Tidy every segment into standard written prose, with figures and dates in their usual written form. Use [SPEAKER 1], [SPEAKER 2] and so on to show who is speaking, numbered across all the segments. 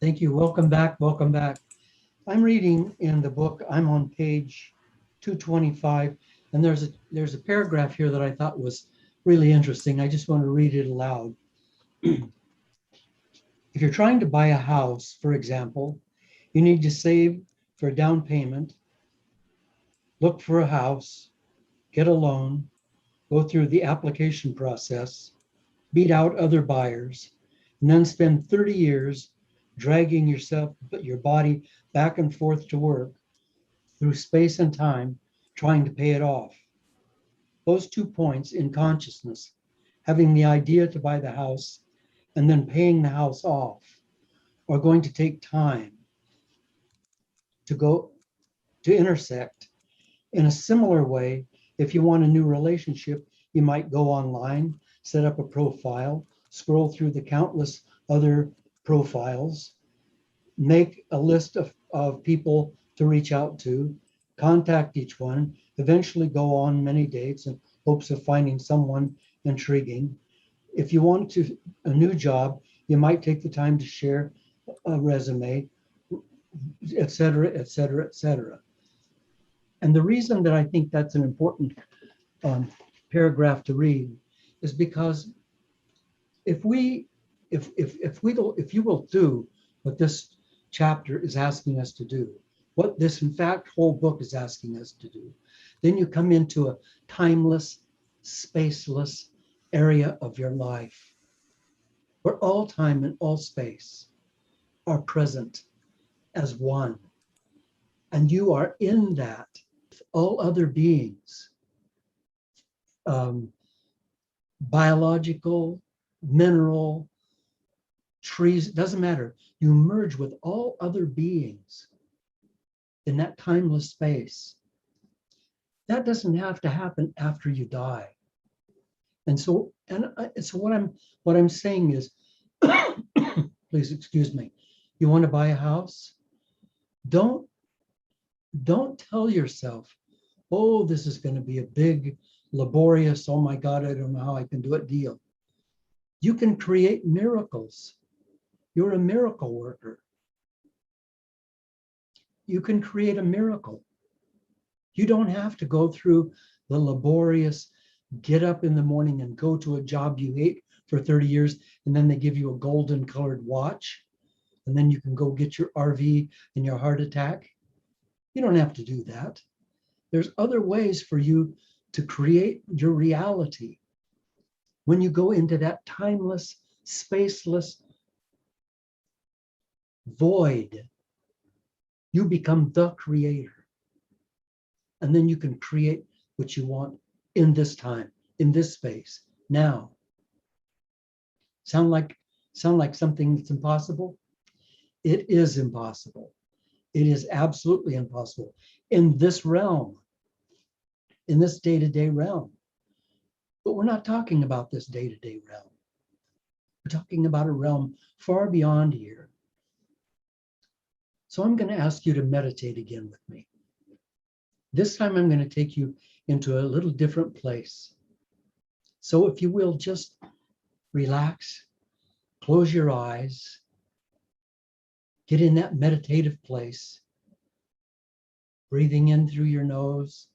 [SPEAKER 1] Thank you. Welcome back. Welcome back. I'm reading in the book. I'm on page 225, and there's a paragraph here that I thought was really interesting. I just want to read it aloud. If you're trying to buy a house, for example, you need to save for a down payment, look for a house, get a loan, go through the application process, beat out other buyers, and then spend 30 years dragging your body back and forth to work through space and time, trying to pay it off. Those 2 points in consciousness, having the idea to buy the house and then paying the house off, are going to take time to go to intersect. In a similar way, if you want a new relationship, you might go online, set up a profile, scroll through the countless other profiles, make a list of people to reach out to, contact each one, eventually go on many dates in hopes of finding someone intriguing. If you want a new job, you might take the time to share a resume, et cetera, et cetera, et cetera. And the reason that I think that's an important paragraph to read is because if we if you will do what this chapter is asking us to do, what this in fact whole book is asking us to do, then you come into a timeless, spaceless area of your life where all time and all space are present as one, and you are in that. All other beings, um, biological, mineral, trees, it doesn't matter. You merge with all other beings in that timeless space. That doesn't have to happen after you die. And so, what I'm saying is, please excuse me. You want to buy a house? Don't don't tell yourself, oh, this is going to be a big, laborious, oh my God, I don't know how I can do it deal. You can create miracles. You're a miracle worker. You can create a miracle. You don't have to go through the laborious, get up in the morning and go to a job you hate for 30 years, and then they give you a golden colored watch, and then you can go get your RV and your heart attack. You don't have to do that. There's other ways for you to create your reality. When you go into that timeless, spaceless void, you become the creator. And then you can create what you want in this time, in this space, now. Sound like something that's impossible? It is impossible. It is absolutely impossible in this realm, in this day-to-day realm. But we're not talking about this day-to-day realm. We're talking about a realm far beyond here. So I'm going to ask you to meditate again with me. This time I'm going to take you into a little different place. So if you will, just relax, close your eyes, get in that meditative place, breathing in through your nose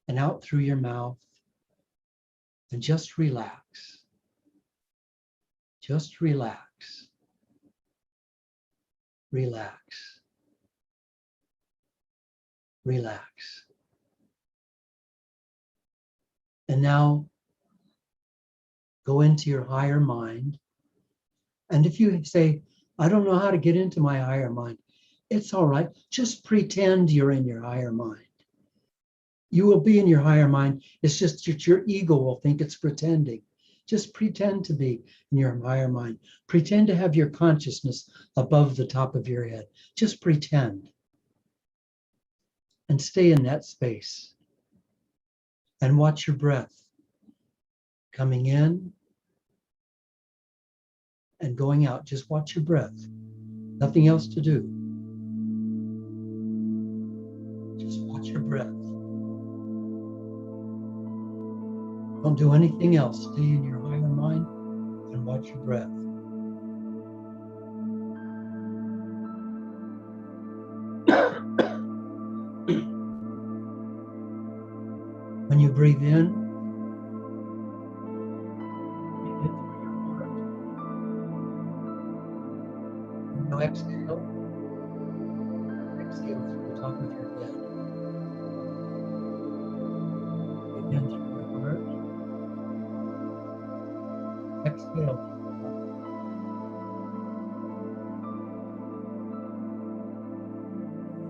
[SPEAKER 1] and out through your mouth, and just relax. Just relax. Relax. Relax. And now go into your higher mind. And if you say, I don't know how to get into my higher mind, it's all right. Just pretend you're in your higher mind. You will be in your higher mind. It's just that your ego will think it's pretending. Just pretend to be in your higher mind. Pretend to have your consciousness above the top of your head. Just pretend. And stay in that space. And watch your breath coming in and going out. Just watch your breath. Nothing else to do. Just watch your breath. Don't do anything else. Stay in your higher mind and watch your breath. breathe in, breathe in through your heart. And now exhale. Exhale through the top of your head. Breathe in through your heart. Exhale through the top.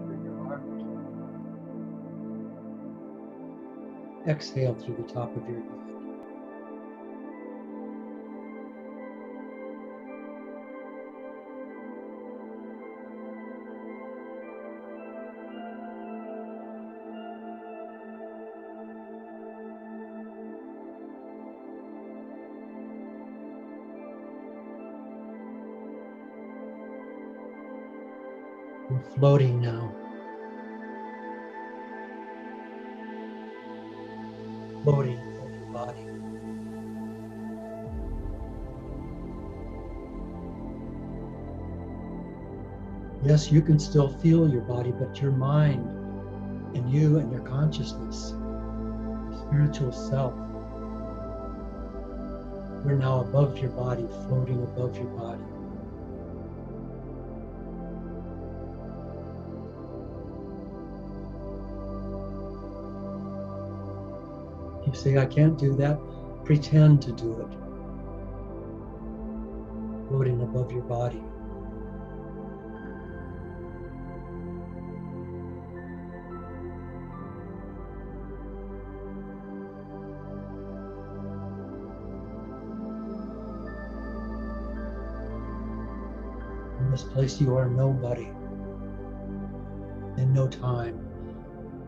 [SPEAKER 1] Through your heart. Exhale through the top of your head. You're floating now. Floating above your body. Yes, you can still feel your body, but your mind and you and your consciousness, your spiritual self, you're now above your body, floating above your body. If you say, I can't do that, pretend to do it. Floating above your body. In this place, you are nobody, in no time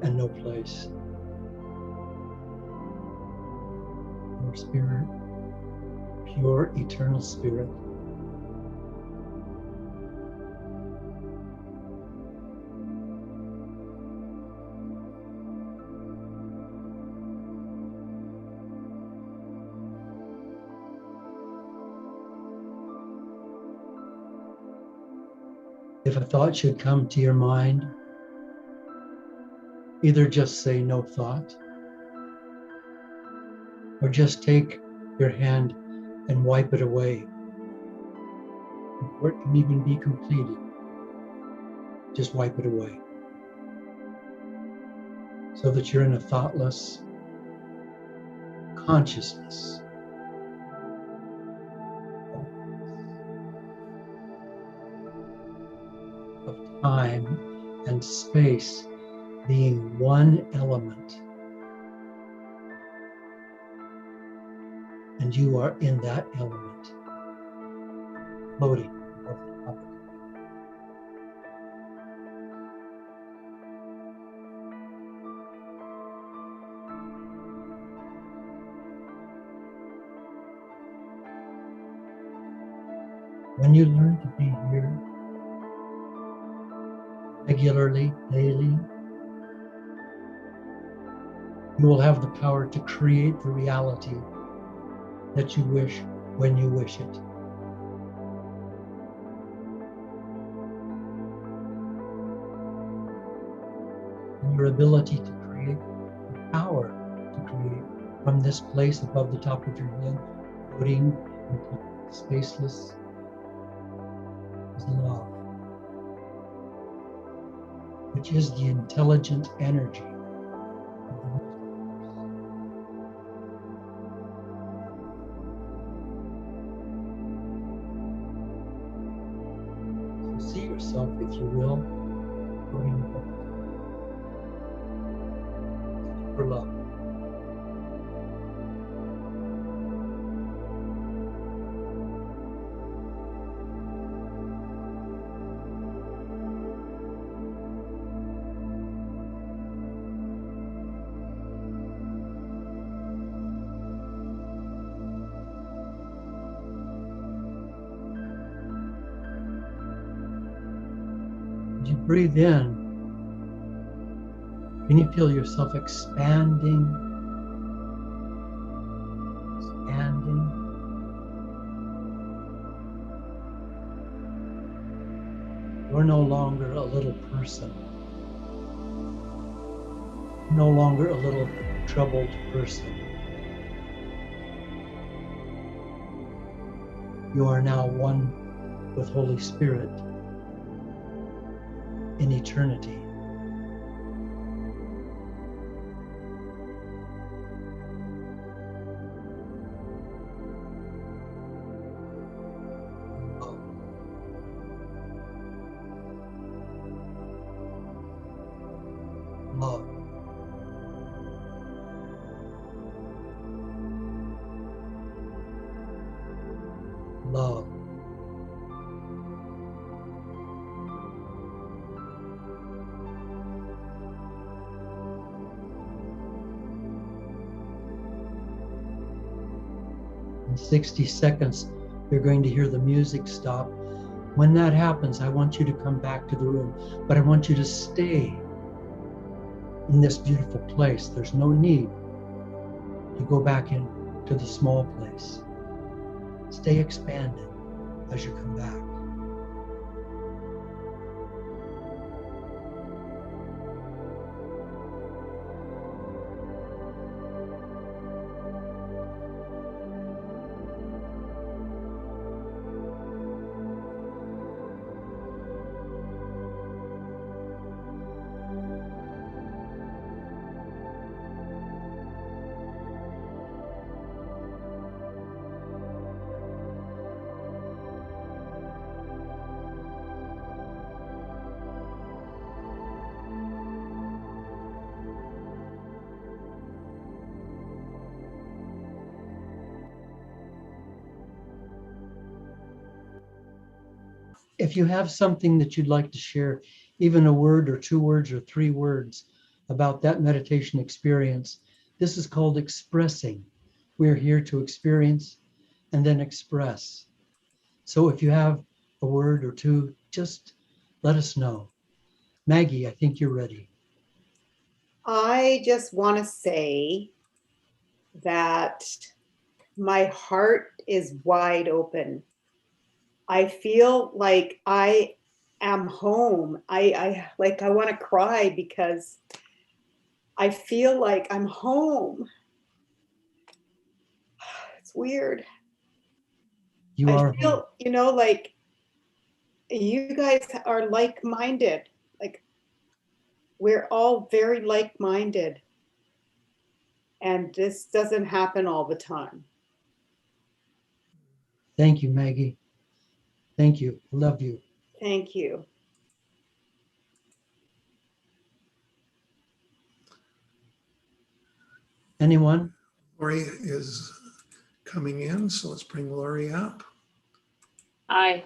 [SPEAKER 1] and no place. Your spirit, pure eternal spirit. If a thought should come to your mind, either just say no thought, or just take your hand and wipe it away. Before it can even be completed, just wipe it away. So that you're in a thoughtless consciousness. Of time and space being one element. And you are in that element, floating above the top of it. When you learn to be here regularly, daily, you will have the power to create the reality that you wish when you wish it. And your ability to create, the power to create from this place above the top of your head, floating into spaceless, is love, which is the intelligent energy of the multiverse. So see yourself, if you will, floating above super love. As you breathe in, can you feel yourself expanding? Expanding. You're no longer a little person. No longer a little troubled person. You are now one with Holy Spirit in eternity. Love. Love. In 60 seconds, you're going to hear the music stop. When that happens, I want you to come back to the room, but I want you to stay in this beautiful place. There's no need to go back into the small place. Stay expanded as you come back. If you have something that you'd like to share, even a word or 2 words or 3 words about that meditation experience, this is called expressing. We're here to experience and then express. So if you have a word or 2, just let us know. Maggie, I think you're ready.
[SPEAKER 2] I just want to say that my heart is wide open. I feel like I am home. I want to cry because I feel like I'm home. It's weird.
[SPEAKER 1] You
[SPEAKER 2] I
[SPEAKER 1] are
[SPEAKER 2] feel,
[SPEAKER 1] home.
[SPEAKER 2] like you guys are like-minded. Like we're all very like-minded. And this doesn't happen all the time.
[SPEAKER 1] Thank you, Maggie. Thank you. Love you.
[SPEAKER 2] Thank you.
[SPEAKER 1] Anyone?
[SPEAKER 3] Lori is coming in, so let's bring Lori up.
[SPEAKER 4] I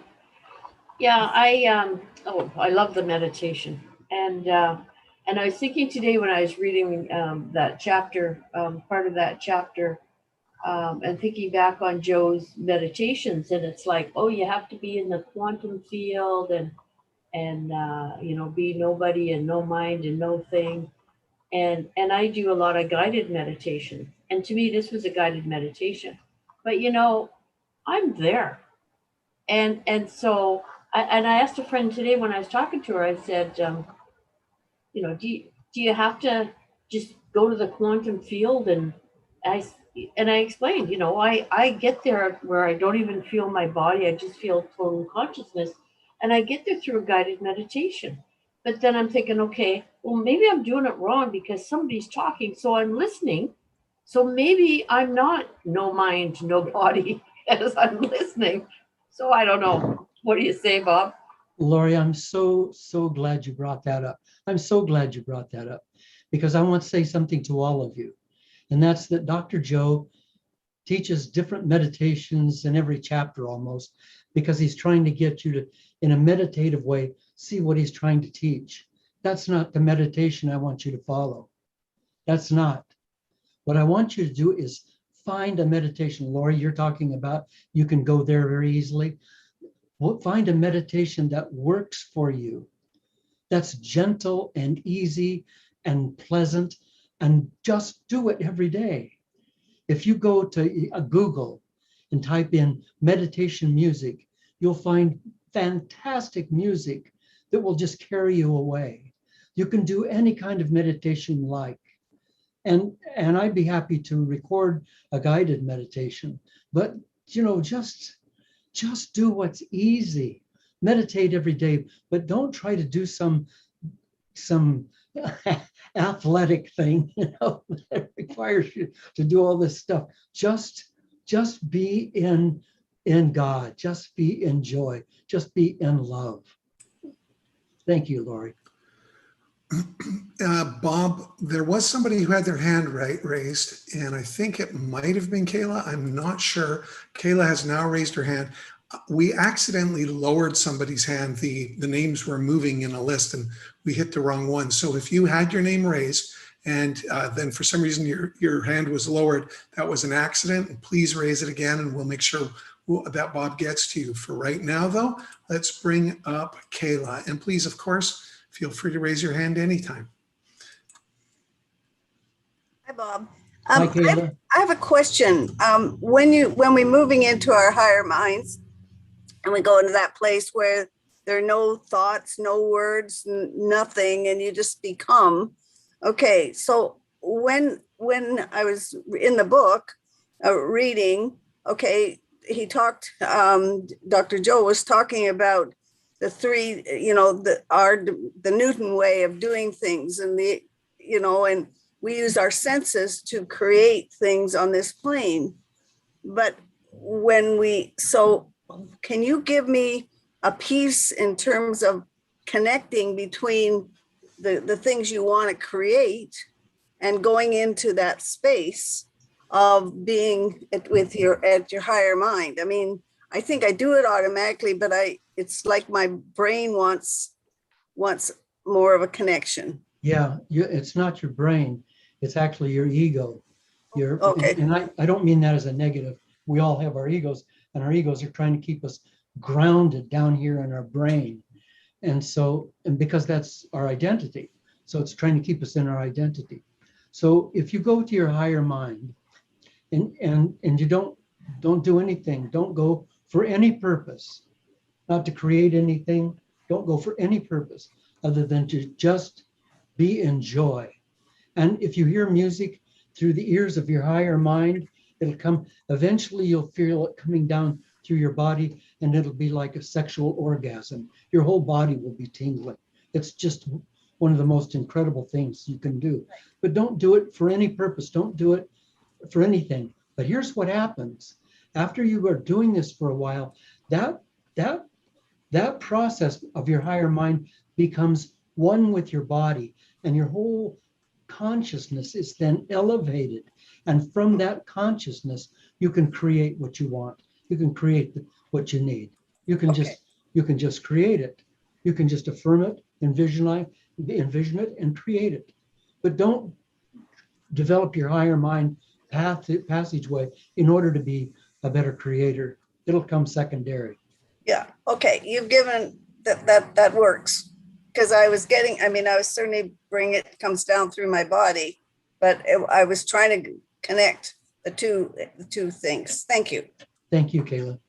[SPEAKER 4] love the meditation, and I was thinking today when I was reading that chapter, part of that chapter, and thinking back on Joe's meditations, and it's like, oh, you have to be in the quantum field and be nobody and no mind and no thing, and I do a lot of guided meditation, and to me this was a guided meditation, but I'm there. So I asked a friend today when I was talking to her, I said, do you have to just go to the quantum field? I I explained, I get there where I don't even feel my body. I just feel total consciousness. And I get there through a guided meditation. But then I'm thinking, okay, well, maybe I'm doing it wrong because somebody's talking. So I'm listening. So maybe I'm not no mind, no body as I'm listening. So I don't know. What do you say, Bob?
[SPEAKER 1] Lori, I'm so glad you brought that up. I'm so glad you brought that up because I want to say something to all of you. And that's that Dr. Joe teaches different meditations in every chapter almost because he's trying to get you to, in a meditative way, see what he's trying to teach. That's not the meditation I want you to follow. That's not. What I want you to do is find a meditation. Lori, you're talking about, you can go there very easily. Find a meditation that works for you, that's gentle and easy and pleasant, and just do it every day. If you go to Google and type in meditation music, you'll find fantastic music that will just carry you away. You can do any kind of meditation you like. And I'd be happy to record a guided meditation, but just do what's easy. Meditate every day, but don't try to do some athletic thing, that requires you to do all this stuff. Just be in God, just be in joy, just be in love. Thank you, Lori.
[SPEAKER 3] Bob, there was somebody who had their hand raised, and I think it might have been Kayla. I'm not sure. Kayla has now raised her hand. We accidentally lowered somebody's hand. The names were moving in a list, and we hit the wrong one. So if you had your name raised, and then for some reason your hand was lowered, that was an accident. And please raise it again, and we'll make sure that Bob gets to you. For right now, though, let's bring up Kayla. And please, of course, feel free to raise your hand anytime.
[SPEAKER 5] Hi, Bob.
[SPEAKER 1] Hi, Kayla.
[SPEAKER 5] I have a question. When we're moving into our higher minds and we go into that place where there are no thoughts, no words, nothing, and you just become. Okay, so when I was in the book reading, okay, he talked, Dr. Joe was talking about the three, the Newton way of doing things, and and we use our senses to create things on this plane. But can you give me a piece in terms of connecting between the things you want to create and going into that space of being at your higher mind? I mean, I think I do it automatically, but it's like my brain wants more of a connection.
[SPEAKER 1] Yeah, it's not your brain. It's actually your ego.
[SPEAKER 5] Okay.
[SPEAKER 1] And I don't mean that as a negative. We all have our egos, and our egos are trying to keep us grounded down here in our brain. And because that's our identity. So it's trying to keep us in our identity. So if you go to your higher mind and you don't do anything, don't go for any purpose, not to create anything, don't go for any purpose other than to just be in joy. And if you hear music through the ears of your higher mind, it'll come, eventually you'll feel it coming down through your body, and it'll be like a sexual orgasm. Your whole body will be tingling. It's just one of the most incredible things you can do. But don't do it for any purpose. Don't do it for anything. But here's what happens. After you are doing this for a while, that process of your higher mind becomes one with your body, and your whole consciousness is then elevated. And from that consciousness, you can create what you want. You can create what you need. You can just create it. You can just affirm it, envision it, and create it. But don't develop your higher mind passageway in order to be a better creator. It'll come secondary.
[SPEAKER 5] Yeah. Okay. You've given that works. Because I was certainly it comes down through my body, but I was trying to connect the two things. Thank you.
[SPEAKER 1] Thank you, Kayla.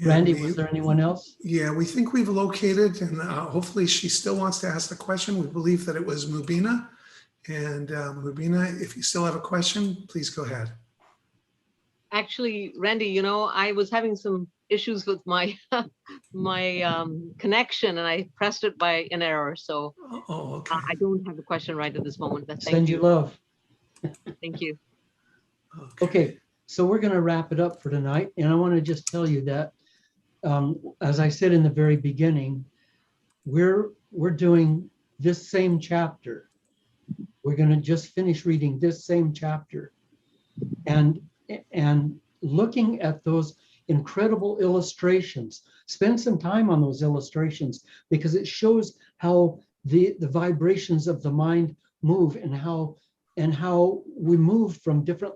[SPEAKER 1] Randy, was there anyone else?
[SPEAKER 3] Yeah, we think we've located, and hopefully she still wants to ask the question. We believe that it was Mubina. And Mubina, if you still have a question, please go ahead.
[SPEAKER 6] Actually, Randy, I was having some issues with my connection, and I pressed it by an error. So
[SPEAKER 3] okay.
[SPEAKER 6] I don't have a question right at this moment. But
[SPEAKER 1] Send you love.
[SPEAKER 6] Thank you.
[SPEAKER 1] Okay, so we're going to wrap it up for tonight. And I want to just tell you that, as I said in the very beginning, we're doing this same chapter. We're going to just finish reading this same chapter and looking at those incredible illustrations. Spend some time on those illustrations, because it shows how the vibrations of the mind move, and how we move from different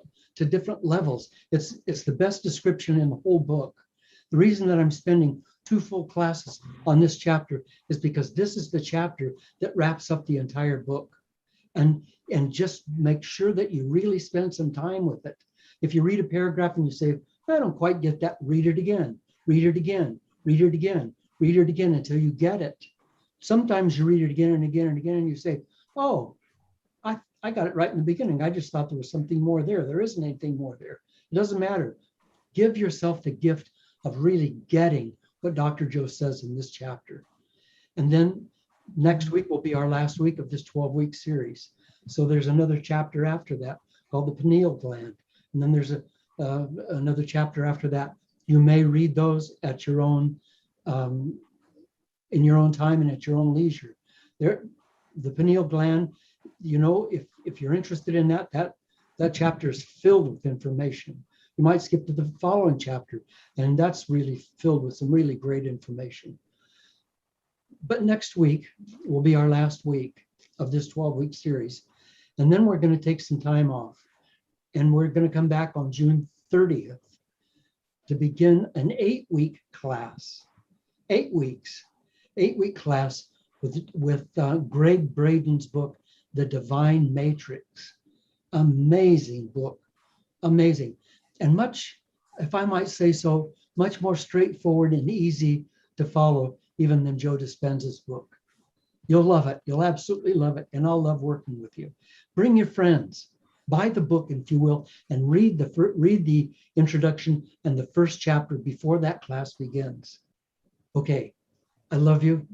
[SPEAKER 1] levels. It's the best description in the whole book. The reason that I'm spending 2 full classes on this chapter is because this is the chapter that wraps up the entire book. And just make sure that you really spend some time with it. If you read a paragraph and you say, I don't quite get that, read it again, read it again, read it again, read it again until you get it. Sometimes you read it again and again and again, and you say, oh, I got it right in the beginning. I just thought there was something more there. There isn't anything more there. It doesn't matter. Give yourself the gift of really getting what Dr. Joe says in this chapter. And then next week will be our last week of this 12-week series. So there's another chapter after that called the pineal gland. And then there's another chapter after that. You may read those at your own, in your own time and at your own leisure. The pineal gland, you know, if you're interested in that chapter is filled with information. You might skip to the following chapter, and that's really filled with some really great information. But next week will be our last week of this 12-week series. And then we're going to take some time off. And we're going to come back on June 30th to begin an 8-week class. 8 weeks, 8-week class with Greg Braden's book, The Divine Matrix. Amazing book, amazing. And much, if I might say so, much more straightforward and easy to follow even than Joe Dispenza's book. You'll love it. You'll absolutely love it. And I'll love working with you. Bring your friends. Buy the book, if you will, and read the introduction and the first chapter before that class begins. Okay, I love you.